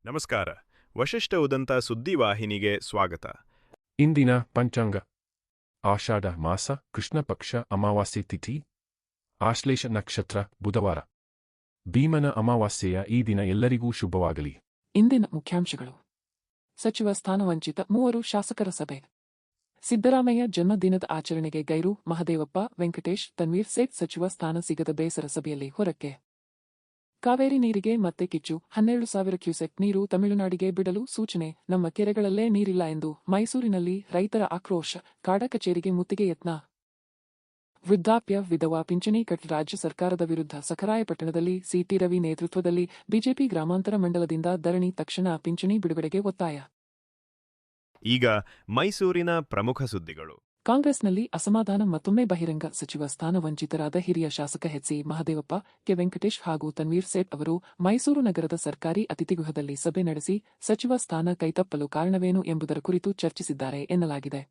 ನಮಸ್ಕಾರ. ವಶಿಷ್ಠ ಉದಂತ ಸುದ್ದಿವಾಹಿನಿಗೆ ಸ್ವಾಗತ. ಇಂದಿನ ಪಂಚಾಂಗ ಆಷಾಢ ಮಾಸ ಕೃಷ್ಣ ಪಕ್ಷ ಅಮಾವಾಸ್ಯೆ ತಿಥಿ ಆಶ್ಲೇಷ ನಕ್ಷತ್ರ ಬುಧವಾರ. ಭೀಮನ ಅಮಾವಾಸ್ಯೆಯ ಈ ದಿನ ಎಲ್ಲರಿಗೂ ಶುಭವಾಗಲಿ. ಇಂದಿನ ಮುಖ್ಯಾಂಶಗಳು. ಸಚಿವ ಸ್ಥಾನವಂಚಿತ 3 ಶಾಸಕರ ಸಭೆ. ಸಿದ್ದರಾಮಯ್ಯ ಜನ್ಮದಿನದ ಆಚರಣೆಗೆ ಗೈರು. ಮಹದೇವಪ್ಪ, ವೆಂಕಟೇಶ್, ತನ್ವೀರ್ ಸೇಠ್ ಸಚಿವ ಸ್ಥಾನ ಸಿಗದ ಬೇಸರ ಸಭೆಯಲ್ಲಿ ಹೊರಕ್ಕೆ. ಕಾವೇರಿ ನೀರಿಗೆ ಮತ್ತೆ ಕಿಚ್ಚು. 12,000 ಕ್ಯೂಸೆಕ್ ನೀರು ತಮಿಳುನಾಡಿಗೆ ಬಿಡಲು ಸೂಚನೆ. ನಮ್ಮ ಕೆರೆಗಳಲ್ಲೇ ನೀರಿಲ್ಲ ಎಂದು ಮೈಸೂರಿನಲ್ಲಿ ರೈತರ ಆಕ್ರೋಶ. ಕಾಡ ಕಚೇರಿಗೆ ಮುತ್ತಿಗೆ ಯತ್ನ. ವೃದ್ಧಾಪ್ಯ ವಿಧವಾ ಪಿಂಚಣಿ ಕಟ್ ರಾಜ್ಯ ಸರ್ಕಾರದ ವಿರುದ್ಧ ಸಖರಾಯಪಟ್ಟಣದಲ್ಲಿ ಸಿಟಿ ರವಿ ನೇತೃತ್ವದಲ್ಲಿ ಬಿಜೆಪಿ ಗ್ರಾಮಾಂತರ ಮಂಡಲದಿಂದ ಧರಣಿ. ತಕ್ಷಣ ಪಿಂಚಣಿ ಬಿಡುಗಡೆಗೆ ಒತ್ತಾಯ. ಈಗ ಮೈಸೂರಿನ ಪ್ರಮುಖ ಸುದ್ದಿಗಳು. ಕಾಂಗ್ರೆಸ್ನಲ್ಲಿ ಅಸಮಾಧಾನ ಮತ್ತೊಮ್ಮೆ ಬಹಿರಂಗ. ಸಚಿವ ಸ್ಥಾನ ವಂಚಿತರಾದ ಹಿರಿಯ ಶಾಸಕ ಎಚ್.ಸಿ. ಮಹದೇವಪ್ಪ, ಕೆ. ವೆಂಕಟೇಶ್ ಹಾಗೂ ತನ್ವೀರ್ ಸೇಠ್ ಅವರು ಮೈಸೂರು ನಗರದ ಸರ್ಕಾರಿ ಅತಿಥಿಗೃಹದಲ್ಲಿ ಸಭೆ ನಡೆಸಿ ಸಚಿವ ಸ್ಥಾನ ಕೈತಪ್ಪಲು ಕಾರಣವೇನು ಎಂಬುದರ ಕುರಿತು ಚರ್ಚಿಸಿದ್ದಾರೆ ಎನ್ನಲಾಗಿದೆ.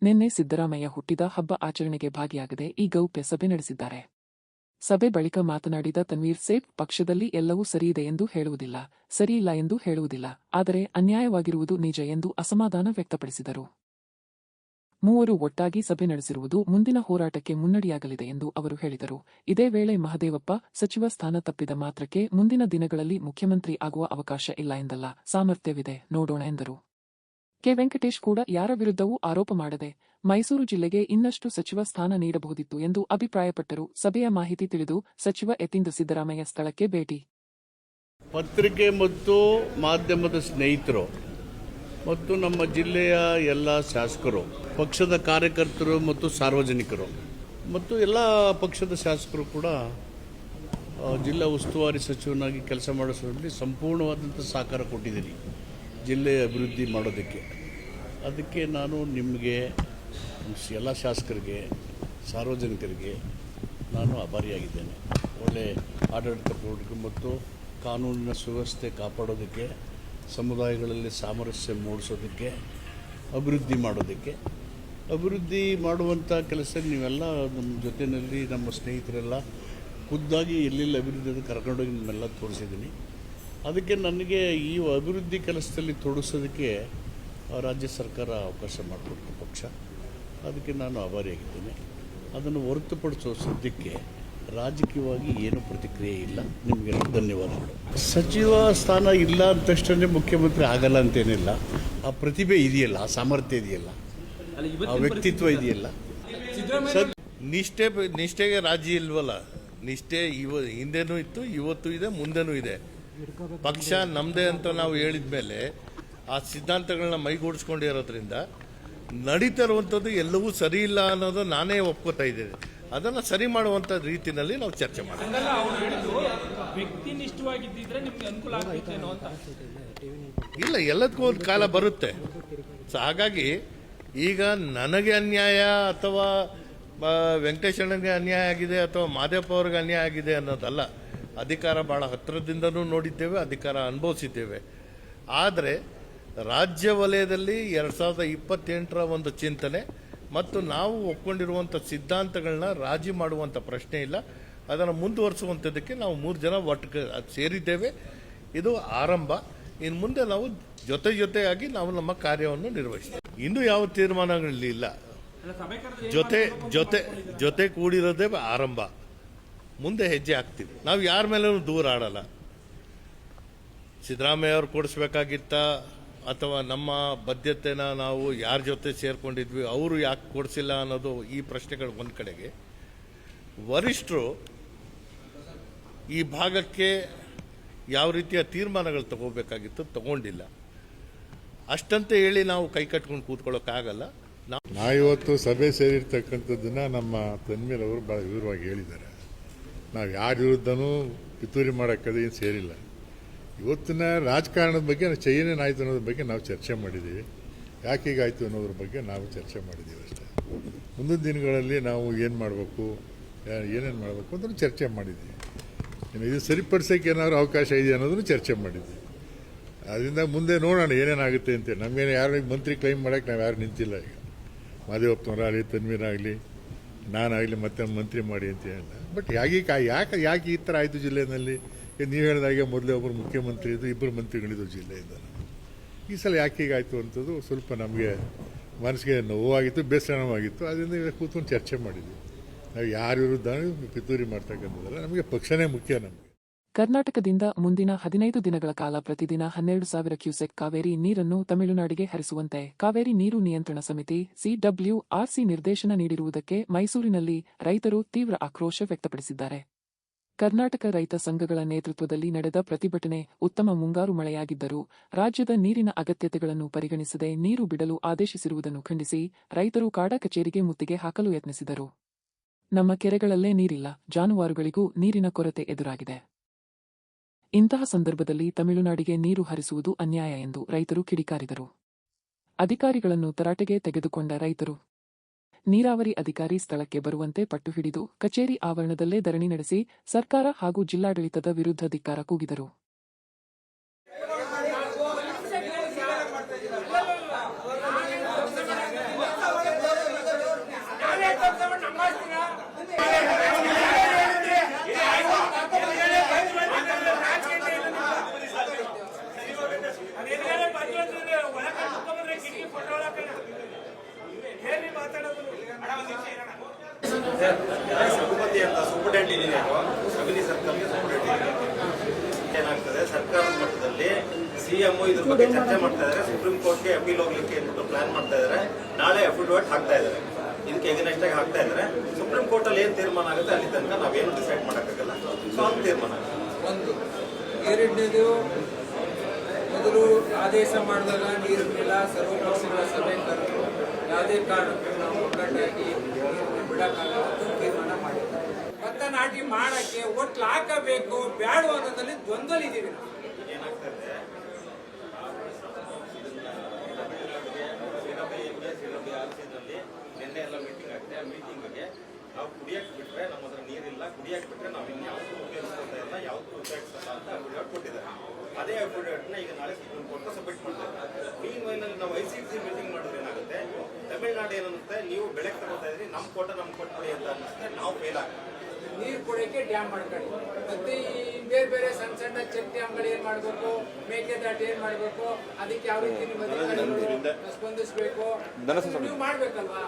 ನಿನ್ನೆ ಸಿದ್ದರಾಮಯ್ಯ ಹುಟ್ಟಿದ ಹಬ್ಬ ಆಚರಣೆಗೆ ಭಾಗಿಯಾಗದೆ ಈ ಗೌಪ್ಯ ಸಭೆ ನಡೆಸಿದ್ದಾರೆ. ಸಭೆ ಬಳಿಕ ಮಾತನಾಡಿದ ತನ್ವೀರ್ ಸೇಠ್, ಪಕ್ಷದಲ್ಲಿ ಎಲ್ಲವೂ ಸರಿಯಿದೆ ಎಂದು ಹೇಳುವುದಿಲ್ಲ, ಸರಿಯಿಲ್ಲ ಎಂದು ಹೇಳುವುದಿಲ್ಲ, ಆದರೆ ಅನ್ಯಾಯವಾಗಿರುವುದು ನಿಜ ಎಂದು ಅಸಮಾಧಾನ ವ್ಯಕ್ತಪಡಿಸಿದರು. ಮೂವರು ಒಟ್ಟಾಗಿ ಸಭೆ ನಡೆಸಿರುವುದು ಮುಂದಿನ ಹೋರಾಟಕ್ಕೆ ಮುನ್ನಡಿಯಾಗಲಿದೆ ಎಂದು ಅವರು ಹೇಳಿದರು. ಇದೇ ವೇಳೆ ಮಹದೇವಪ್ಪ, ಸಚಿವ ಸ್ಥಾನ ತಪ್ಪಿದ ಮಾತ್ರಕ್ಕೆ ಮುಂದಿನ ದಿನಗಳಲ್ಲಿ ಮುಖ್ಯಮಂತ್ರಿ ಆಗುವ ಅವಕಾಶ ಇಲ್ಲ ಎಂದಲ್ಲ, ಸಾಮರ್ಥ್ಯವಿದೆ, ನೋಡೋಣ ಎಂದರು. ಕೆ. ವೆಂಕಟೇಶ್ ಕೂಡ ಯಾರ ವಿರುದ್ಧವೂ ಆರೋಪ ಮಾಡದೆ ಮೈಸೂರು ಜಿಲ್ಲೆಗೆ ಇನ್ನಷ್ಟು ಸಚಿವ ಸ್ಥಾನ ನೀಡಬಹುದಿತ್ತು ಎಂದು ಅಭಿಪ್ರಾಯಪಟ್ಟರು. ಸಭೆಯ ಮಾಹಿತಿ ತಿಳಿದು ಸಚಿವ ಯತೀಂದ್ರ ಸಿದ್ದರಾಮಯ್ಯ ಸ್ಥಳಕ್ಕೆ ಭೇಟಿ. ಪತ್ರಿಕೆ ಮತ್ತು ಮಾಧ್ಯಮದ ಸ್ನೇಹಿತರು ಮತ್ತು ನಮ್ಮ ಜಿಲ್ಲೆಯ ಎಲ್ಲ ಶಾಸಕರು, ಪಕ್ಷದ ಕಾರ್ಯಕರ್ತರು ಮತ್ತು ಸಾರ್ವಜನಿಕರು ಮತ್ತು ಎಲ್ಲ ಪಕ್ಷದ ಶಾಸಕರು ಕೂಡ ಜಿಲ್ಲಾ ಉಸ್ತುವಾರಿ ಸಚಿವನಾಗಿ ಕೆಲಸ ಮಾಡಿಸೋದ್ರಲ್ಲಿ ಸಂಪೂರ್ಣವಾದಂಥ ಸಹಕಾರ ಕೊಟ್ಟಿದ್ದೀನಿ ಜಿಲ್ಲೆಯ ಅಭಿವೃದ್ಧಿ ಮಾಡೋದಕ್ಕೆ. ಅದಕ್ಕೆ ನಾನು ನಿಮಗೆ ಎಲ್ಲ ಶಾಸಕರಿಗೆ, ಸಾರ್ವಜನಿಕರಿಗೆ ನಾನು ಆಭಾರಿಯಾಗಿದ್ದೇನೆ. ಒಳ್ಳೆಯ ಆಡಳಿತ ಕೊಡೋದಕ್ಕೆ ಮತ್ತು ಕಾನೂನಿನ ಸುವ್ಯವಸ್ಥೆ ಕಾಪಾಡೋದಕ್ಕೆ, ಸಮುದಾಯಗಳಲ್ಲಿ ಸಾಮರಸ್ಯ ಮೂಡಿಸೋದಕ್ಕೆ, ಅಭಿವೃದ್ಧಿ ಮಾಡೋದಕ್ಕೆ, ಅಭಿವೃದ್ಧಿ ಮಾಡುವಂಥ ಕೆಲಸ ನೀವೆಲ್ಲ ನಮ್ಮ ಜೊತೆಯಲ್ಲಿ ನಮ್ಮ ಸ್ನೇಹಿತರೆಲ್ಲ ಖುದ್ದಾಗಿ ಎಲ್ಲೆಲ್ಲಿ ಅಭಿವೃದ್ಧಿ ಕರ್ಕೊಂಡೋಗಿ ನಿಮ್ಮೆಲ್ಲ ತೋರಿಸಿದ್ದೀನಿ. ಅದಕ್ಕೆ ನನಗೆ ಈ ಅಭಿವೃದ್ಧಿ ಕೆಲಸದಲ್ಲಿ ತೊಡಗಿಸೋದಕ್ಕೆ ರಾಜ್ಯ ಸರ್ಕಾರ ಅವಕಾಶ ಮಾಡಿಕೊಡ್ತು ಪಕ್ಷ. ಅದಕ್ಕೆ ನಾನು ಆಭಾರಿಯಾಗಿದ್ದೇನೆ. ಅದನ್ನು ಹೊರತುಪಡಿಸೋ ಸದ್ಯಕ್ಕೆ ರಾಜಕೀಯವಾಗಿ ಏನೂ ಪ್ರತಿಕ್ರಿಯೆ ಇಲ್ಲ. ನಿಮಗೆಲ್ಲ ಧನ್ಯವಾದಗಳು. ಸಚಿವ ಸ್ಥಾನ ಇಲ್ಲ ಅಂದ ತಕ್ಷಣ ಮುಖ್ಯಮಂತ್ರಿ ಆಗಲ್ಲ ಅಂತೇನಿಲ್ಲ. ಆ ಪ್ರತಿಭೆ ಇದೆಯಲ್ಲ, ಆ ಸಾಮರ್ಥ್ಯ ಇದೆಯಲ್ಲ, ಆ ವ್ಯಕ್ತಿತ್ವ ಇದೆಯಲ್ಲ. ನಿಷ್ಠೆಗೆ ರಾಜಿ ಇಲ್ವಲ್ಲ. ನಿಷ್ಠೆ ಹಿಂದೆನೂ ಇತ್ತು, ಇವತ್ತು ಇದೆ, ಮುಂದೆನೂ ಇದೆ. ಪಕ್ಷ ನಮ್ಮದೇ ಅಂತ ನಾವು ಹೇಳಿದ ಮೇಲೆ ಆ ಸಿದ್ಧಾಂತಗಳನ್ನ ಮೈಗೂಡಿಸ್ಕೊಂಡಿರೋದ್ರಿಂದ ನಡೀತಾ ಇರುವಂಥದ್ದು ಎಲ್ಲವೂ ಸರಿ ಇಲ್ಲ ಅನ್ನೋದು ನಾನೇ ಒಪ್ಕೋತಾ ಇದ್ದೇನೆ. ಅದನ್ನು ಸರಿ ಮಾಡುವಂಥ ರೀತಿಯಲ್ಲಿ ನಾವು ಚರ್ಚೆ ಮಾಡ್ತೀವಿ. ಇಲ್ಲ, ಎಲ್ಲದಕ್ಕೂ ಒಂದು ಕಾಲ ಬರುತ್ತೆ. ಸೊ ಹಾಗಾಗಿ ಈಗ ನನಗೆ ಅನ್ಯಾಯ ಅಥವಾ ವೆಂಕಟೇಶಣ್ಣಗೆ ಅನ್ಯಾಯ ಆಗಿದೆ ಅಥವಾ ಮಾದೇವಪ್ಪ ಅವ್ರಿಗೆ ಅನ್ಯಾಯ ಆಗಿದೆ ಅನ್ನೋದಲ್ಲ. ಅಧಿಕಾರ ಭಾಳ ಹತ್ತಿರದಿಂದನೂ ನೋಡಿದ್ದೇವೆ, ಅಧಿಕಾರ ಅನುಭವಿಸಿದ್ದೇವೆ. ಆದರೆ ರಾಜ್ಯ ವಲಯದಲ್ಲಿ 2028ರ ಒಂದು ಚಿಂತನೆ ಮತ್ತು ನಾವು ಒಪ್ಕೊಂಡಿರುವಂಥ ಸಿದ್ಧಾಂತಗಳನ್ನ ರಾಜಿ ಮಾಡುವಂಥ ಪ್ರಶ್ನೆ ಇಲ್ಲ. ಅದನ್ನು ಮುಂದುವರಿಸುವಂಥದ್ದಕ್ಕೆ ನಾವು 3 ಜನ ಒಟ್ಟಿಗೆ ಸೇರಿದ್ದೇವೆ. ಇದು ಆರಂಭ. ಇನ್ನು ಮುಂದೆ ನಾವು ಜೊತೆಯಾಗಿ ನಾವು ನಮ್ಮ ಕಾರ್ಯವನ್ನು ನಿರ್ವಹಿಸ್ತೇವೆ. ಇನ್ನೂ ಯಾವ ತೀರ್ಮಾನಗಳಿಲ್ಲ. ಜೊತೆ ಕೂಡಿರೋದೇ ಆರಂಭ. ಮುಂದೆ ಹೆಜ್ಜೆ ಹಾಕ್ತೀವಿ. ನಾವು ಯಾರ ಮೇಲೂ ದೂರ ಆಡಲ್ಲ. ಸಿದ್ದರಾಮಯ್ಯ ಅವ್ರು ಕೊಡಿಸ್ಬೇಕಾಗಿತ್ತ ಅಥವಾ ನಮ್ಮ ಬದ್ಧತೆನ ನಾವು ಯಾರ ಜೊತೆ ಸೇರ್ಕೊಂಡಿದ್ವಿ, ಅವರು ಯಾಕೆ ಕೊಡಿಸಿಲ್ಲ ಅನ್ನೋದು ಈ ಪ್ರಶ್ನೆಗಳು ಒಂದು ಕಡೆಗೆ. ವರಿಷ್ಠರು ಈ ಭಾಗಕ್ಕೆ ಯಾವ ರೀತಿಯ ತೀರ್ಮಾನಗಳು ತಗೋಬೇಕಾಗಿತ್ತು, ತಗೊಂಡಿಲ್ಲ. ಅಷ್ಟಂತೆ ಹೇಳಿ ನಾವು ಕೈ ಕಟ್ಕೊಂಡು ಕೂತ್ಕೊಳ್ಳೋಕ್ಕಾಗಲ್ಲ. ನಾವಿವತ್ತು ಸಭೆ ಸೇರಿರ್ತಕ್ಕಂಥದ್ದನ್ನ ನಮ್ಮ ತನ್ವೀರ್ ಅವರು ಭಾಳ ವಿವರವಾಗಿ ಹೇಳಿದ್ದಾರೆ. ನಾವು ಯಾರ ವಿರುದ್ಧನೂ ಪಿತೂರಿ ಮಾಡೋಕ್ಕದು ಏನು ಸೇರಿಲ್ಲ. ಇವತ್ತಿನ ರಾಜಕಾರಣದ ಬಗ್ಗೆ ಏನೇನಾಯಿತು ಅನ್ನೋದ್ರ ಬಗ್ಗೆ ನಾವು ಚರ್ಚೆ ಮಾಡಿದ್ದೀವಿ. ಯಾಕೆ ಹೀಗಾಯಿತು ಅನ್ನೋದ್ರ ಬಗ್ಗೆ ನಾವು ಚರ್ಚೆ ಮಾಡಿದ್ದೀವಿ ಅಷ್ಟೇ. ಮುಂದಿನ ದಿನಗಳಲ್ಲಿ ನಾವು ಏನು ಮಾಡಬೇಕು, ಏನೇನು ಮಾಡಬೇಕು ಅಂತ ಚರ್ಚೆ ಮಾಡಿದ್ದೀವಿ. ಇದು ಸರಿಪಡಿಸೋಕ್ಕೆ ಏನಾದರೂ ಅವಕಾಶ ಇದೆ ಅನ್ನೋದನ್ನು ಚರ್ಚೆ ಮಾಡಿದ್ದೀವಿ. ಅದರಿಂದ ಮುಂದೆ ನೋಡೋಣ ಏನೇನಾಗುತ್ತೆ ಅಂತೇಳಿ. ನಮಗೇನು ಯಾರಿಗೆ ಮಂತ್ರಿ ಕ್ಲೈಮ್ ಮಾಡೋಕ್ಕೆ ನಾವು ಯಾರು ನಿಂತಿಲ್ಲ. ಈಗ ಮಾದೇವಪ್ಪನವರಾಗಲಿ, ತನ್ವೀರ್ ಆಗಲಿ, ನಾನಾಗಲಿ ಮತ್ತೆ ಮಂತ್ರಿ ಮಾಡಿ ಅಂತ ಹೇಳಿಲ್ಲ. ಬಟ್ ಯಾಕೆ ಈ ಥರ ಆಯಿತು ಜಿಲ್ಲೆಯಲ್ಲಿ, ನೀವು ಹೇಳಿದಾಗೆ ಮೊದಲೇ ಒಬ್ಬರು ಮುಖ್ಯಮಂತ್ರಿ ಇದ್ದು ಇಬ್ಬರು ಮಂತ್ರಿಗಳಿದ್ದು ಜಿಲ್ಲೆಯಿಂದ. ಈ ಸಲ ಯಾಕೆ ಹೀಗಾಯಿತು ಅಂಥದ್ದು ಸ್ವಲ್ಪ ನಮಗೆ ಮನಸ್ಸಿಗೆ ನೋವಾಗಿತ್ತು, ಬೇಸರವಾಗಿತ್ತು. ಅದರಿಂದ ಈಗ ಕೂತ್ಕೊಂಡು ಚರ್ಚೆ ಮಾಡಿದ್ವಿ. ನಾವು ಯಾರ ವಿರುದ್ಧ ಪಿತೂರಿ ಮಾಡ್ತಕ್ಕಂಥದ್ದಲ್ಲ, ನಮಗೆ ಪಕ್ಷನೇ ಮುಖ್ಯ. ನಮಗೆ ಕರ್ನಾಟಕದಿಂದ ಮುಂದಿನ 15 ದಿನಗಳ ಕಾಲ ಪ್ರತಿದಿನ 12,000 ಕ್ಯೂಸೆಕ್ ಕಾವೇರಿ ನೀರನ್ನು ತಮಿಳುನಾಡಿಗೆ ಹರಿಸುವಂತೆ ಕಾವೇರಿ ನೀರು ನಿಯಂತ್ರಣ ಸಮಿತಿ CWRC ನಿರ್ದೇಶನ ನೀಡಿರುವುದಕ್ಕೆ ಮೈಸೂರಿನಲ್ಲಿ ರೈತರು ತೀವ್ರ ಆಕ್ರೋಶ ವ್ಯಕ್ತಪಡಿಸಿದ್ದಾರೆ. ಕರ್ನಾಟಕ ರೈತ ಸಂಘಗಳ ನೇತೃತ್ವದಲ್ಲಿ ನಡೆದ ಪ್ರತಿಭಟನೆ ಉತ್ತಮ ಮುಂಗಾರು ಮಳೆಯಾಗಿದ್ದರೂ ರಾಜ್ಯದ ನೀರಿನ ಅಗತ್ಯತೆಗಳನ್ನು ಪರಿಗಣಿಸದೆ ನೀರು ಬಿಡಲು ಆದೇಶಿಸಿರುವುದನ್ನು ಖಂಡಿಸಿ ರೈತರು ಕಾಡಾ ಕಚೇರಿಗೆ ಮುತ್ತಿಗೆ ಹಾಕಲು ಯತ್ನಿಸಿದರು. ನಮ್ಮ ಕೆರೆಗಳಲ್ಲೇ ನೀರಿಲ್ಲ, ಜಾನುವಾರುಗಳಿಗೂ ನೀರಿನ ಕೊರತೆ ಎದುರಾಗಿದೆ. ಇಂತಹ ಸಂದರ್ಭದಲ್ಲಿ ತಮಿಳುನಾಡಿಗೆ ನೀರು ಹರಿಸುವುದು ಅನ್ಯಾಯ ಎಂದು ರೈತರು ಕಿಡಿಕಾರಿದರು. ಅಧಿಕಾರಿಗಳನ್ನು ತರಾಟೆಗೆ ತೆಗೆದುಕೊಂಡ ರೈತರು ನೀರಾವರಿ ಅಧಿಕಾರಿ ಸ್ಥಳಕ್ಕೆ ಬರುವಂತೆ ಪಟ್ಟು ಹಿಡಿದು ಕಚೇರಿ ಆವರಣದಲ್ಲೇ ಧರಣಿ ನಡೆಸಿ ಸರ್ಕಾರ ಹಾಗೂ ಜಿಲ್ಲಾಡಳಿತದ ವಿರುದ್ಧ ಧಿಕ್ಕಾರ ಕೂಗಿದರು. ಸಭಾಪತಿ ಅಂತ ಸೂಪರ್ಡೆಂಟ್ ಇಂಜಿನಿಯರು ಅಭಿನಿ ಸರ್ಕಲ್ಗೆ ಸೂಪರ್ಡೆಂಟ್ ಏನಾಗ್ತದೆ, ಸರ್ಕಾರದ ಮಟ್ಟದಲ್ಲಿ CM ಇದ್ರ ಬಗ್ಗೆ ಚರ್ಚೆ ಮಾಡ್ತಾ ಇದ್ದಾರೆ. ಸುಪ್ರೀಂ ಕೋರ್ಟ್ಗೆ ಅಪೀಲ್ ಹೋಗ್ಲಿಕ್ಕೆ ಏನ್ಬಿಟ್ಟು ಪ್ಲಾನ್ ಮಾಡ್ತಾ ಇದ್ದಾರೆ. ನಾಳೆ ಅಫಿಡವಿಟ್ ಹಾಕ್ತಾ ಇದ್ದಾರೆ, ಇದಕ್ಕೆ ಎಗನೆಸ್ಟ್ ಆಗಿ ಹಾಕ್ತಾ ಇದ್ದಾರೆ. ಸುಪ್ರೀಂ ಕೋರ್ಟ್ ಅಲ್ಲಿ ಏನ್ ತೀರ್ಮಾನ ಆಗುತ್ತೆ ಅಲ್ಲಿ ತನಕ ನಾವೇನು ಡಿಸೈಡ್ ಮಾಡೋಕ್ಕಾಗಲ್ಲ. ಸೊ ಅದು ತೀರ್ಮಾನ ಒಂದು. ಎರಡನೇದು, ಮೊದಲು ಆದೇಶ ಮಾಡಿದಾಗ ನೀರಿಲ್ಲ, ಸರ್ವಪಕ್ಷಗಳ ಸಭೆ ಕರೆದು ಯಾವುದೇ ಕಾರಣಕ್ಕೂ ನಾವು ಒಗ್ಗಟ್ಟಾಗಿ ಬಿಡಕ್ಕಾಗಲ್ಲ ತೀರ್ಮಾನ ಮಾಡಿದ್ದಾರೆ. ಭತ್ತ ನಾಟಿ ಮಾಡಕ್ಕೆ ಒಟ್ಲು ಹಾಕಬೇಕು ಬೇಡ ಅನ್ನೋದ್ರಲ್ಲಿ ದ್ವಂದ್ವಲಿದ್ದೀವಿ ನಾವು. ಏನಾಗ್ತದೆ, ನಿನ್ನೆ ಎಲ್ಲ ಮೀಟಿಂಗ್ ಆಗಿದೆ. ಆ ಮೀಟಿಂಗ್ಗೆ ನಾವು ಕುಡಿಯಕ್ಕೆ ಬಿಟ್ರೆ ನಮ್ಮ ಹತ್ರ ನೀರಿಲ್ಲ, ಕುಡಿಯಕ್ಕೆ ಬಿಟ್ರೆ ನಾವು ಇನ್ಯಾವುದೂ ಉಪಯೋಗಿಸ್ತಾ ಇಲ್ಲ, ಯಾವುದೂ ಉಪಯೋಗಿಸಲ್ಲ ಅಂತ ಅಫಿಡವಿಟ್ ಕೊಟ್ಟಿದ್ದಾರೆ. ಅದೇ ಅಫಿಡವಿಟ್ನ ಈಗ ನಾಳೆ ಸುಪ್ರೀಂ ಕೋರ್ಟ್ ಸಬ್ಮಿಟ್ ಮಾಡ್ತಾರೆ. ಮೀನ್ ವೈನಲ್ಲಿ ನಾವು ICC ಮೀಟಿಂಗ್ ಮಾಡಿದ್ರೆ ಏನಾಗುತ್ತೆ, ತಮಿಳುನಾಡು ಏನನ್ನುತ್ತೆ, ನೀವು ಬೆಳೆ ತಗೋತಾ ಇದ್ರಿ, ನಮ್ಮ ಕೋಟ ಕೊಡಿ ಅಂತ ಅನ್ನಿಸುತ್ತೆ, ನಾವು ಫೇಲ್ ಆಗ್ತೀವಿ. ನೀರು ಕೊಡೋಕ್ಕೆ ಡ್ಯಾಮ್ ಮಾಡ್ಕೊಳ್ಳಿ. ಮತ್ತೆ ಈ ಬೇರೆ ಬೇರೆ ಸಣ್ಣ ಸಣ್ಣ ಚೆಕ್ ಡ್ಯಾಮ್ಗಳು ಏನ್ ಮಾಡಬೇಕು, ಮೇಕೆದಾಟು ಏನ್ ಮಾಡಬೇಕು, ಅದಕ್ಕೆ ಯಾವ ರೀತಿ ನೀವು ಅಧಿಕಾರಿಗಳು ಸ್ಪಂದಿಸಬೇಕು ನೀವು ಮಾಡ್ಬೇಕಲ್ವಾ.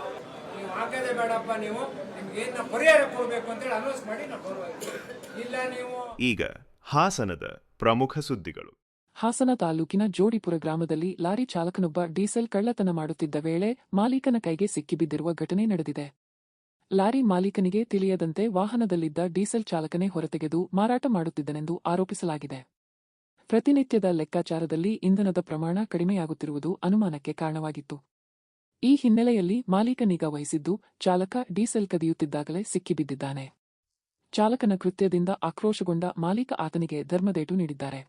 ನೀವು ಹಾಕದೇ ಬೇಡಪ್ಪ, ನೀವು ನಿಮ್ಗೆ ಏನ್ ಪರಿಹಾರ ಕೊಡಬೇಕು ಅಂತೇಳಿ ಅನೌನ್ಸ್ ಮಾಡಿ ನಾವು ಬರುವಾಗ ಇಲ್ಲ ನೀವು. ಈಗ ಹಾಸನದ ಪ್ರಮುಖ ಸುದ್ದಿಗಳು. ಹಾಸನ ತಾಲೂಕಿನ ಜೋಡಿಪುರ ಗ್ರಾಮದಲ್ಲಿ ಲಾರಿ ಚಾಲಕನೊಬ್ಬ ಡೀಸೆಲ್ ಕಳ್ಳತನ ಮಾಡುತ್ತಿದ್ದ ವೇಳೆ ಮಾಲೀಕನ ಕೈಗೆ ಸಿಕ್ಕಿಬಿದ್ದಿರುವ ಘಟನೆ ನಡೆದಿದೆ. ಲಾರಿ ಮಾಲೀಕನಿಗೆ ತಿಳಿಯದಂತೆ ವಾಹನದಲ್ಲಿದ್ದ ಡೀಸೆಲ್ ಚಾಲಕನೇ ಹೊರತೆಗೆದು ಮಾರಾಟ ಮಾಡುತ್ತಿದ್ದನೆಂದು ಆರೋಪಿಸಲಾಗಿದೆ. ಪ್ರತಿನಿತ್ಯದ ಲೆಕ್ಕಾಚಾರದಲ್ಲಿ ಇಂಧನದ ಪ್ರಮಾಣ ಕಡಿಮೆಯಾಗುತ್ತಿರುವುದು ಅನುಮಾನಕ್ಕೆ ಕಾರಣವಾಗಿತ್ತು. ಈ ಹಿನ್ನೆಲೆಯಲ್ಲಿ ಮಾಲೀಕ ನಿಗಾ ವಹಿಸಿದ್ದು ಚಾಲಕ ಡೀಸೆಲ್ ಕದಿಯುತ್ತಿದ್ದಾಗಲೇ ಸಿಕ್ಕಿಬಿದ್ದಿದ್ದಾನೆ. ಚಾಲಕನ ಕೃತ್ಯದಿಂದ ಆಕ್ರೋಶಗೊಂಡ ಮಾಲೀಕ ಆತನಿಗೆ ಧರ್ಮದೇಟು ನೀಡಿದ್ದಾರೆ.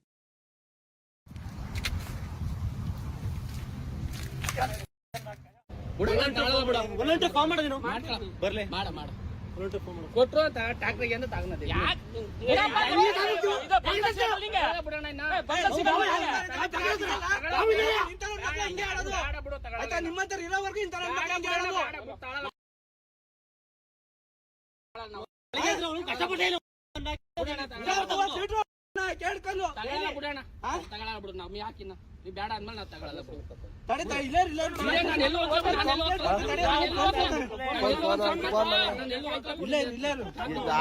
ಕೊಟ್ರು ಟ್ಯಾಕ್ಟ್ರಿಗೆ ಅಂತ ತಗೊಂಡಿ ನಿಮ್ಮಂತರ ಇರೋವರೆಗೂ ಇಂತ ಕಷ್ಟಪಟ್ಟೇನು ಕೇಳ್ಕೊಂಡು ಬಿಡೋಣ ತಗೊಳ ಬಿಡು. ನಾವು ಯಾಕಿನ್ನ ನೀವು ಬೇಡ ಅಂದ್ಮೇಲೆ ನಾವು ತಗೊಳಲ್ಲ ಬಿಡು.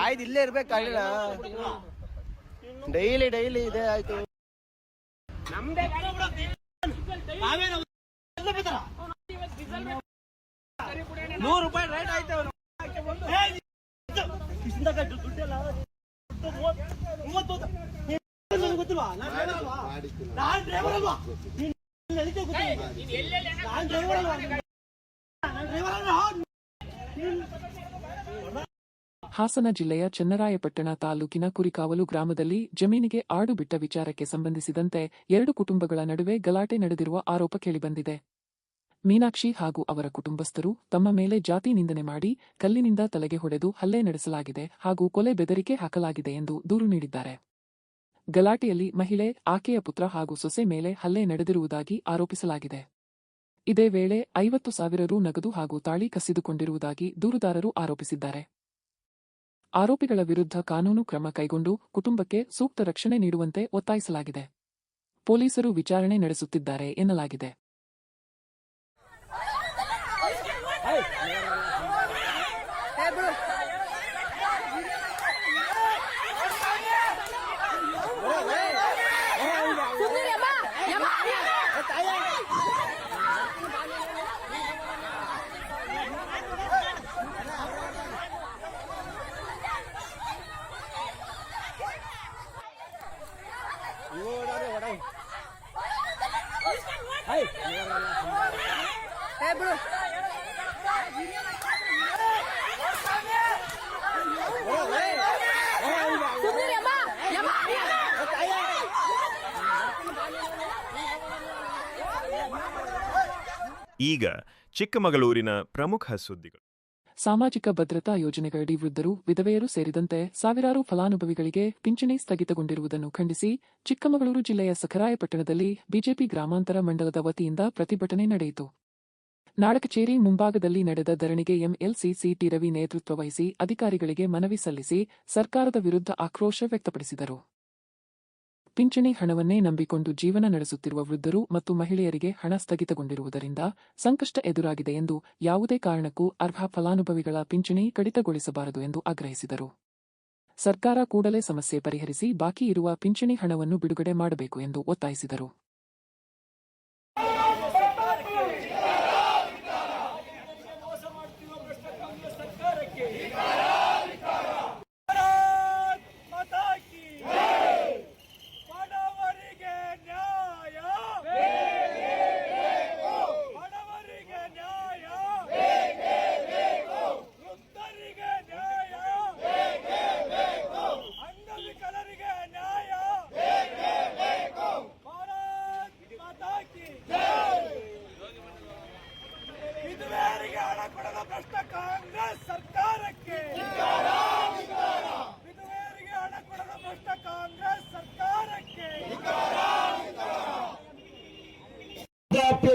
ಆಯ್ತು ಇಲ್ಲೇ ಇರ್ಬೇಕು. ಡೈಲಿ ಇದೆ ಆಯ್ತು. ₹100 ರೇಟ್ ಆಯ್ತು. ಗೊತ್ತಿಲ್ವಾ ನಾನು ಡ್ರೈವರ್ ಅಲ್ವಾ? ಹಾಸನ ಜಿಲ್ಲೆಯ ಚನ್ನರಾಯಪಟ್ಟಣ ತಾಲೂಕಿನ ಕುರಿಕಾವಲು ಗ್ರಾಮದಲ್ಲಿ ಜಮೀನಿಗೆ ಆಡು ಬಿಟ್ಟ ವಿಚಾರಕ್ಕೆ ಸಂಬಂಧಿಸಿದಂತೆ 2 ಕುಟುಂಬಗಳ ನಡುವೆ ಗಲಾಟೆ ನಡೆದಿರುವ ಆರೋಪ ಕೇಳಿಬಂದಿದೆ. ಮೀನಾಕ್ಷಿ ಹಾಗೂ ಅವರ ಕುಟುಂಬಸ್ಥರು ತಮ್ಮ ಮೇಲೆ ಜಾತಿ ನಿಂದನೆ ಮಾಡಿ ಕಲ್ಲಿನಿಂದ ತಲೆಗೆ ಹೊಡೆದು ಹಲ್ಲೆ ನಡೆಸಲಾಗಿದೆ ಹಾಗೂ ಕೊಲೆ ಬೆದರಿಕೆ ಹಾಕಲಾಗಿದೆ ಎಂದು ದೂರು ನೀಡಿದ್ದಾರೆ. ಗಲಾಟೆಯಲ್ಲಿ ಮಹಿಳೆ, ಆಕೆಯ ಪುತ್ರ ಹಾಗೂ ಸೊಸೆ ಮೇಲೆ ಹಲ್ಲೆ ನಡೆದಿರುವುದಾಗಿ ಆರೋಪಿಸಲಾಗಿದೆ. ಇದೇ ವೇಳೆ 50,000 ರು ನಗದು ಹಾಗೂ ತಾಳಿ ಕಸಿದುಕೊಂಡಿರುವುದಾಗಿ ದೂರುದಾರರು ಆರೋಪಿಸಿದ್ದಾರೆ. ಆರೋಪಿಗಳ ವಿರುದ್ಧ ಕಾನೂನು ಕ್ರಮ ಕೈಗೊಂಡು ಕುಟುಂಬಕ್ಕೆ ಸೂಕ್ತ ರಕ್ಷಣೆ ನೀಡುವಂತೆ ಒತ್ತಾಯಿಸಲಾಗಿದೆ. ಪೊಲೀಸರು ವಿಚಾರಣೆ ನಡೆಸುತ್ತಿದ್ದಾರೆ ಎನ್ನಲಾಗಿದೆ. ಈಗ ಚಿಕ್ಕಮಗಳೂರಿನ ಪ್ರಮುಖ ಸುದ್ದಿಗಳು. ಸಾಮಾಜಿಕ ಭದ್ರತಾ ಯೋಜನೆಗಳಡಿ ವೃದ್ಧರು, ವಿಧವೆಯರು ಸೇರಿದಂತೆ ಸಾವಿರಾರು ಫಲಾನುಭವಿಗಳಿಗೆ ಪಿಂಚಣಿ ಸ್ಥಗಿತಗೊಂಡಿರುವುದನ್ನು ಖಂಡಿಸಿ ಚಿಕ್ಕಮಗಳೂರು ಜಿಲ್ಲೆಯ ಸಖರಾಯಪಟ್ಟಣದಲ್ಲಿ ಬಿಜೆಪಿ ಗ್ರಾಮಾಂತರ ಮಂಡಲದ ವತಿಯಿಂದ ಪ್ರತಿಭಟನೆ ನಡೆಯಿತು. ನಾಡಕಚೇರಿ ಮುಂಭಾಗದಲ್ಲಿ ನಡೆದ ಧರಣಿಗೆ ಎಂಎಲ್ಸಿ ಟಿ ರವಿ ನೇತೃತ್ವ ವಹಿಸಿ ಅಧಿಕಾರಿಗಳಿಗೆ ಮನವಿ ಸಲ್ಲಿಸಿ ಸರ್ಕಾರದ ವಿರುದ್ಧ ಆಕ್ರೋಶ ವ್ಯಕ್ತಪಡಿಸಿದರು. ಪಿಂಚಣಿ ಹಣವನ್ನೇ ನಂಬಿಕೊಂಡು ಜೀವನ ನಡೆಸುತ್ತಿರುವ ವೃದ್ಧರು ಮತ್ತು ಮಹಿಳೆಯರಿಗೆ ಹಣ ಸ್ಥಗಿತಗೊಂಡಿರುವುದರಿಂದ ಸಂಕಷ್ಟ ಎದುರಾಗಿದೆ ಎಂದು ಯಾವುದೇ ಕಾರಣಕ್ಕೂ ಅರ್ಹ ಫಲಾನುಭವಿಗಳ ಪಿಂಚಣಿ ಕಡಿತಗೊಳಿಸಬಾರದು ಎಂದು ಆಗ್ರಹಿಸಿದರು. ಸರ್ಕಾರ ಕೂಡಲೇ ಸಮಸ್ಯೆ ಪರಿಹರಿಸಿ ಬಾಕಿ ಇರುವ ಪಿಂಚಣಿ ಹಣವನ್ನು ಬಿಡುಗಡೆ ಮಾಡಬೇಕು ಎಂದು ಒತ್ತಾಯಿಸಿದರು.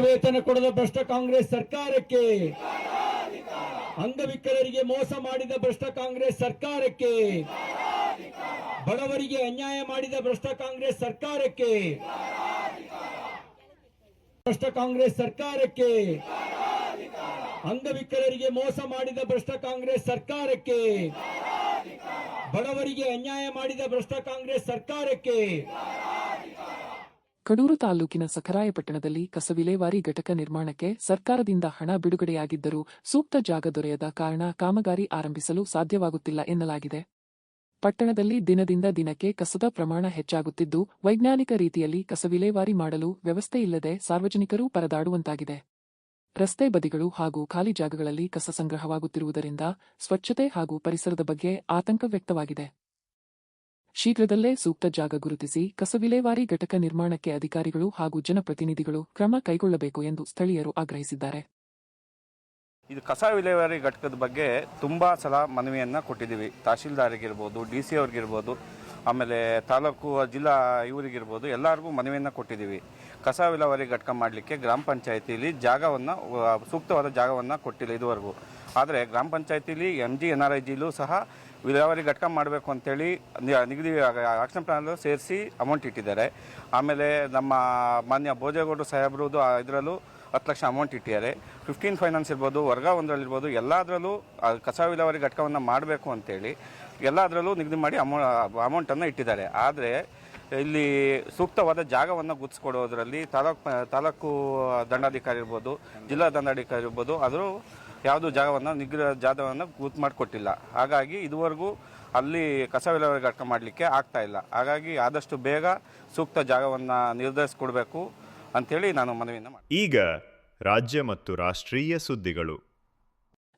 ವೇತನ ಕೊಡದ ಭ್ರಷ್ಟ ಕಾಂಗ್ರೆಸ್ ಸರ್ಕಾರಕ್ಕೆ, ಅಂಗವಿಕಲರಿಗೆ ಮೋಸ ಮಾಡಿದ ಭ್ರಷ್ಟ ಕಾಂಗ್ರೆಸ್ ಸರ್ಕಾರಕ್ಕೆ, ಬಡವರಿಗೆ ಅನ್ಯಾಯ ಮಾಡಿದ ಭ್ರಷ್ಟ ಕಾಂಗ್ರೆಸ್ ಸರ್ಕಾರಕ್ಕೆ, ಭ್ರಷ್ಟ ಕಾಂಗ್ರೆಸ್ ಸರ್ಕಾರಕ್ಕೆ, ಅಂಗವಿಕಲರಿಗೆ ಮೋಸ ಮಾಡಿದ ಭ್ರಷ್ಟ ಕಾಂಗ್ರೆಸ್ ಸರ್ಕಾರಕ್ಕೆ, ಬಡವರಿಗೆ ಅನ್ಯಾಯ ಮಾಡಿದ ಭ್ರಷ್ಟ ಕಾಂಗ್ರೆಸ್ ಸರ್ಕಾರಕ್ಕೆ. ಕಡೂರು ತಾಲೂಕಿನ ಸಖರಾಯಪಟ್ಟಣದಲ್ಲಿ ಕಸ ವಿಲೇವಾರಿ ಘಟಕ ನಿರ್ಮಾಣಕ್ಕೆ ಸರ್ಕಾರದಿಂದ ಹಣ ಬಿಡುಗಡೆಯಾಗಿದ್ದರೂ ಸೂಕ್ತ ಜಾಗ ದೊರೆಯದ ಕಾರಣ ಕಾಮಗಾರಿ ಆರಂಭಿಸಲು ಸಾಧ್ಯವಾಗುತ್ತಿಲ್ಲ ಎನ್ನಲಾಗಿದೆ. ಪಟ್ಟಣದಲ್ಲಿ ದಿನದಿಂದ ದಿನಕ್ಕೆ ಕಸದ ಪ್ರಮಾಣ ಹೆಚ್ಚಾಗುತ್ತಿದ್ದು ವೈಜ್ಞಾನಿಕ ರೀತಿಯಲ್ಲಿ ಕಸ ವಿಲೇವಾರಿ ಮಾಡಲು ವ್ಯವಸ್ಥೆ ಇಲ್ಲದೆ ಸಾರ್ವಜನಿಕರು ಪರದಾಡುವಂತಾಗಿದೆ. ರಸ್ತೆ ಬದಿಗಳು ಹಾಗೂ ಖಾಲಿ ಜಾಗಗಳಲ್ಲಿ ಕಸ ಸಂಗ್ರಹವಾಗುತ್ತಿರುವುದರಿಂದ ಸ್ವಚ್ಛತೆ ಹಾಗೂ ಪರಿಸರದ ಬಗ್ಗೆ ಆತಂಕ ವ್ಯಕ್ತವಾಗಿದೆ. ಶೀಘ್ರದಲ್ಲೇ ಸೂಕ್ತ ಜಾಗ ಗುರುತಿಸಿ ಕಸ ವಿಲೇವಾರಿ ಘಟಕ ನಿರ್ಮಾಣಕ್ಕೆ ಅಧಿಕಾರಿಗಳು ಹಾಗೂ ಜನಪ್ರತಿನಿಧಿಗಳು ಕ್ರಮ ಕೈಗೊಳ್ಳಬೇಕು ಎಂದು ಸ್ಥಳೀಯರು ಆಗ್ರಹಿಸಿದ್ದಾರೆ. ಇದು ಕಸ ವಿಲೇವಾರಿ ಘಟಕದ ಬಗ್ಗೆ ತುಂಬ ಸಲ ಮನವಿಯನ್ನು ಕೊಟ್ಟಿದ್ದೀವಿ. ತಹಶೀಲ್ದಾರಿಗಿರ್ಬೋದು, DC ಅವ್ರಿಗಿರ್ಬೋದು, ಆಮೇಲೆ ತಾಲೂಕು ಜಿಲ್ಲಾ ಇವರಿಗಿರ್ಬೋದು, ಎಲ್ಲರಿಗೂ ಮನವಿಯನ್ನು ಕೊಟ್ಟಿದ್ದೀವಿ. ಕಸ ವಿಲೇವಾರಿ ಘಟಕ ಮಾಡಲಿಕ್ಕೆ ಗ್ರಾಮ ಪಂಚಾಯತಿಲಿ ಜಾಗವನ್ನು, ಸೂಕ್ತವಾದ ಜಾಗವನ್ನು ಕೊಟ್ಟಿಲ್ಲ ಇದುವರೆಗೂ. ಆದರೆ ಗ್ರಾಮ ಪಂಚಾಯತಿಲಿ MG NRIGಲೂ ಸಹ ವಿಲೇವಾರಿ ಘಟಕ ಮಾಡಬೇಕು ಅಂತೇಳಿ ನಿಗದಿ ಆಕ್ಷನ್ ಪ್ಲಾನ್ ಸೇರಿಸಿ ಅಮೌಂಟ್ ಇಟ್ಟಿದ್ದಾರೆ. ಆಮೇಲೆ ನಮ್ಮ ಮಾನ್ಯ ಭೋಜೇಗೌಡರು ಸಾಹೇಬ್ರದ್ದು ಇದರಲ್ಲೂ 10 ಲಕ್ಷ ಅಮೌಂಟ್ ಇಟ್ಟಿದ್ದಾರೆ. 15 ಫೈನಾನ್ಸ್ ಇರ್ಬೋದು, ವರ್ಗ ಒಂದರಲ್ಲಿರ್ಬೋದು, ಎಲ್ಲದರಲ್ಲೂ ಕಸ ವಿಲೇವಾರಿ ಘಟಕವನ್ನು ಮಾಡಬೇಕು ಅಂತೇಳಿ ಎಲ್ಲದರಲ್ಲೂ ನಿಗದಿ ಮಾಡಿ ಅಮೌಂಟನ್ನು ಇಟ್ಟಿದ್ದಾರೆ. ಆದರೆ ಇಲ್ಲಿ ಸೂಕ್ತವಾದ ಜಾಗವನ್ನು ಗುರುತಿಸ್ಕೊಡೋದ್ರಲ್ಲಿ ತಾಲೂಕು ದಂಡಾಧಿಕಾರಿ ಇರ್ಬೋದು, ಜಿಲ್ಲಾ ದಂಡಾಧಿಕಾರಿ ಇರ್ಬೋದು, ಆದರೂ ಯಾವುದೂ ಜಾಗವನ್ನು ಗುರುತು ಮಾಡಿಕೊಟ್ಟಿಲ್ಲ. ಹಾಗಾಗಿ ಇದುವರೆಗೂ ಅಲ್ಲಿ ಕಸ ವಿಲೇವಾರಿ ಘಟಕ ಮಾಡಲಿಕ್ಕೆ ಆಗ್ತಾ ಇಲ್ಲ. ಹಾಗಾಗಿ ಆದಷ್ಟು ಬೇಗ ಸೂಕ್ತ ಜಾಗವನ್ನು ನಿರ್ಧರಿಸಿಕೊಡ್ಬೇಕು ಅಂತೇಳಿ ನಾನು ಮನವಿಯನ್ನು ಮಾಡ್ತೀನಿ. ಈಗ ರಾಜ್ಯ ಮತ್ತು ರಾಷ್ಟ್ರೀಯ ಸುದ್ದಿಗಳು.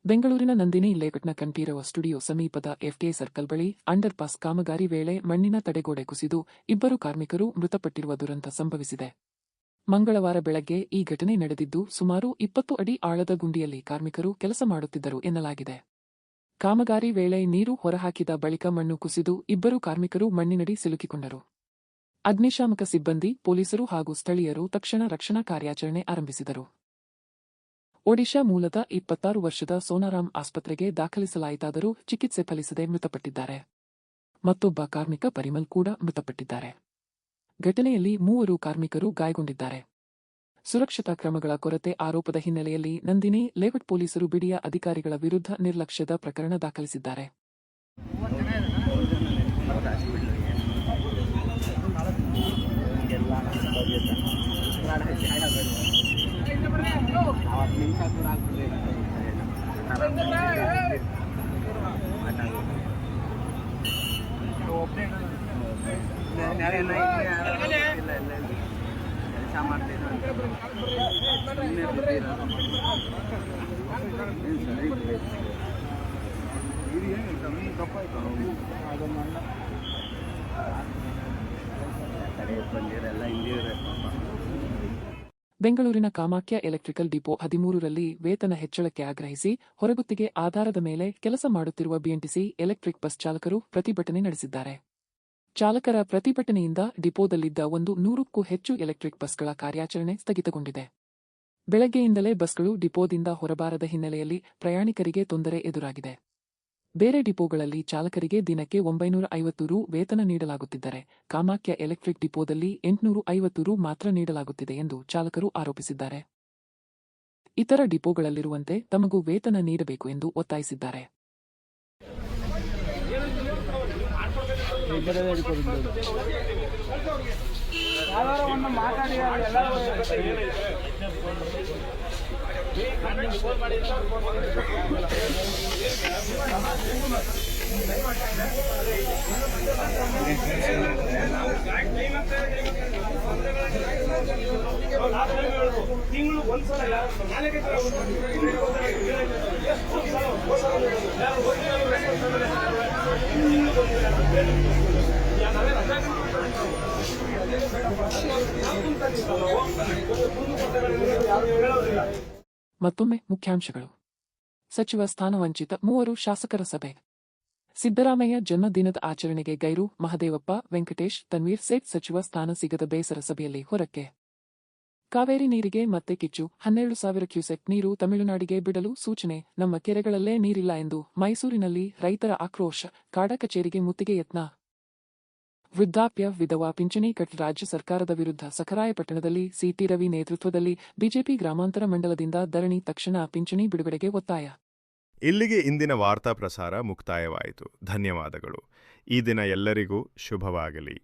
ಬೆಂಗಳೂರಿನ ನಂದಿನಿ ಲೇಔಟ್ನ ಕಂಠೀರವ ಸ್ಟುಡಿಯೋ ಸಮೀಪದ FK ಸರ್ಕಲ್ ಬಳಿ ಅಂಡರ್ ಪಾಸ್ ಕಾಮಗಾರಿ ವೇಳೆ ಮಣ್ಣಿನ ತಡೆಗೋಡೆ ಕುಸಿದು 2 ಕಾರ್ಮಿಕರು ಮೃತಪಟ್ಟಿರುವ ದುರಂತ ಸಂಭವಿಸಿದೆ. ಮಂಗಳವಾರ ಬೆಳಗ್ಗೆ ಈ ಘಟನೆ ನಡೆದಿದ್ದು ಸುಮಾರು 20 ಅಡಿ ಆಳದ ಗುಂಡಿಯಲ್ಲಿ ಕಾರ್ಮಿಕರು ಕೆಲಸ ಮಾಡುತ್ತಿದ್ದರು ಎನ್ನಲಾಗಿದೆ. ಕಾಮಗಾರಿ ವೇಳೆ ನೀರು ಹೊರಹಾಕಿದ ಬಳಿಕ ಮಣ್ಣು ಕುಸಿದು 2 ಕಾರ್ಮಿಕರು ಮಣ್ಣಿನಡಿ ಸಿಲುಕಿಕೊಂಡರು. ಅಗ್ನಿಶಾಮಕ ಸಿಬ್ಬಂದಿ, ಪೊಲೀಸರು ಹಾಗೂ ಸ್ಥಳೀಯರು ತಕ್ಷಣ ರಕ್ಷಣಾ ಕಾರ್ಯಾಚರಣೆ ಆರಂಭಿಸಿದರು. ಒಡಿಶಾ ಮೂಲದ 26 ವರ್ಷದ ಸೋನಾರಾಮ್ ಆಸ್ಪತ್ರೆಗೆ ದಾಖಲಿಸಲಾಯಿತಾದರೂ ಚಿಕಿತ್ಸೆ ಫಲಿಸದೆ ಮೃತಪಟ್ಟಿದ್ದಾರೆ. ಮತ್ತೊಬ್ಬ ಕಾರ್ಮಿಕ ಪರಿಮಲ್ ಕೂಡ ಮೃತಪಟ್ಟಿದ್ದಾರೆ. ಘಟನೆಯಲ್ಲಿ 3 ಕಾರ್ಮಿಕರು ಗಾಯಗೊಂಡಿದ್ದಾರೆ. ಸುರಕ್ಷತಾ ಕ್ರಮಗಳ ಕೊರತೆ ಆರೋಪದ ಹಿನ್ನೆಲೆಯಲ್ಲಿ ನಂದಿನಿ ಲೇಔಟ್ ಪೊಲೀಸರು ಬಿಡಿಯ ಅಧಿಕಾರಿಗಳ ವಿರುದ್ಧ ನಿರ್ಲಕ್ಷ್ಯದ ಪ್ರಕರಣ ದಾಖಲಿಸಿದ್ದಾರೆ. ಬೆಂಗಳೂರಿನ ಕಾಮಾಖ್ಯ ಎಲೆಕ್ಟ್ರಿಕಲ್ ಡಿಪೋ 13ರಲ್ಲಿ ವೇತನ ಹೆಚ್ಚಳಕ್ಕೆ ಆಗ್ರಹಿಸಿ ಹೊರಗುತ್ತಿಗೆ ಆಧಾರದ ಮೇಲೆ ಕೆಲಸ ಮಾಡುತ್ತಿರುವ ಬಿಎಂಟಿಸಿ ಎಲೆಕ್ಟ್ರಿಕ್ ಬಸ್ ಚಾಲಕರು ಪ್ರತಿಭಟನೆ ನಡೆಸಿದ್ದಾರೆ. ಚಾಲಕರ ಪ್ರತಿಭಟನೆಯಿಂದ ಡಿಪೋದಲ್ಲಿದ್ದ 100ಕ್ಕೂ ಹೆಚ್ಚು ಎಲೆಕ್ಟ್ರಿಕ್ ಬಸ್ಗಳ ಕಾರ್ಯಾಚರಣೆ ಸ್ಥಗಿತಗೊಂಡಿದೆ. ಬೆಳಗ್ಗೆಯಿಂದಲೇ ಬಸ್ಗಳು ಡಿಪೋದಿಂದ ಹೊರಬಾರದ ಹಿನ್ನೆಲೆಯಲ್ಲಿ ಪ್ರಯಾಣಿಕರಿಗೆ ತೊಂದರೆ ಎದುರಾಗಿದೆ. ಬೇರೆ ಡಿಪೋಗಳಲ್ಲಿ ಚಾಲಕರಿಗೆ ದಿನಕ್ಕೆ 950 ರು ವೇತನ ನೀಡಲಾಗುತ್ತಿದ್ದರೆ ಕಾಮಾಖ್ಯ ಎಲೆಕ್ಟ್ರಿಕ್ ಡಿಪೋದಲ್ಲಿ 850 ರು ಮಾತ್ರ ನೀಡಲಾಗುತ್ತಿದೆ ಎಂದು ಚಾಲಕರು ಆರೋಪಿಸಿದ್ದಾರೆ. ಇತರ ಡಿಪೋಗಳಲ್ಲಿರುವಂತೆ ತಮಗೂ ವೇತನ ನೀಡಬೇಕು ಎಂದು ಒತ್ತಾಯಿಸಿದ್ದಾರೆ. ಮತ್ತೊಮ್ಮೆ ಮುಖ್ಯಾಂಶಗಳು. ಸಚಿವ ಸ್ಥಾನ ವಂಚಿತ 3 ಶಾಸಕರ ಸಭೆ. ಸಿದ್ದರಾಮಯ್ಯ ಜನ್ಮದಿನದ ಆಚರಣೆಗೆ ಗೈರು, ಮಹದೇವಪ್ಪ, ವೆಂಕಟೇಶ್, ತನ್ವೀರ್ ಸೇಠ್ ಸಚಿವ ಸ್ಥಾನ ಸಿಗದ ಬೇಸರ ಸಭೆಯಲ್ಲಿ ಹೊರಕ್ಕೆ. ಕಾವೇರಿ ನೀರಿಗೆ ಮತ್ತೆ ಕಿಚ್ಚು, 12,000 ಕ್ಯೂಸೆಕ್ ನೀರು ತಮಿಳುನಾಡಿಗೆ ಬಿಡಲು ಸೂಚನೆ, ನಮ್ಮ ಕೆರೆಗಳಲ್ಲೇ ನೀರಿಲ್ಲ ಎಂದು ಮೈಸೂರಿನಲ್ಲಿ ರೈತರ ಆಕ್ರೋಶ, ಕಾಡಾ ಕಚೇರಿಗೆ ಮುತ್ತಿಗೆ ಯತ್ನ. ವೃದ್ಧಾಪ್ಯ ವಿಧವಾ ಪಿಂಚಣಿ ಕಟ್ ರಾಜ್ಯ ಸರ್ಕಾರದ ವಿರುದ್ಧ ಸಖರಾಯಪಟ್ಟಣದಲ್ಲಿ ಸಿಟಿ ರವಿ ನೇತೃತ್ವದಲ್ಲಿ ಬಿಜೆಪಿ ಗ್ರಾಮಾಂತರ ಮಂಡಲದಿಂದ ಧರಣಿ, ತಕ್ಷಣ ಪಿಂಚಣಿ ಬಿಡುಗಡೆಗೆ ಒತ್ತಾಯ. ಇಲ್ಲಿಗೆ ಇಂದಿನ ವಾರ್ತಾ ಪ್ರಸಾರ ಮುಕ್ತಾಯವಾಯಿತು. ಧನ್ಯವಾದಗಳು. ಈ ದಿನ ಎಲ್ಲರಿಗೂ ಶುಭವಾಗಲಿ.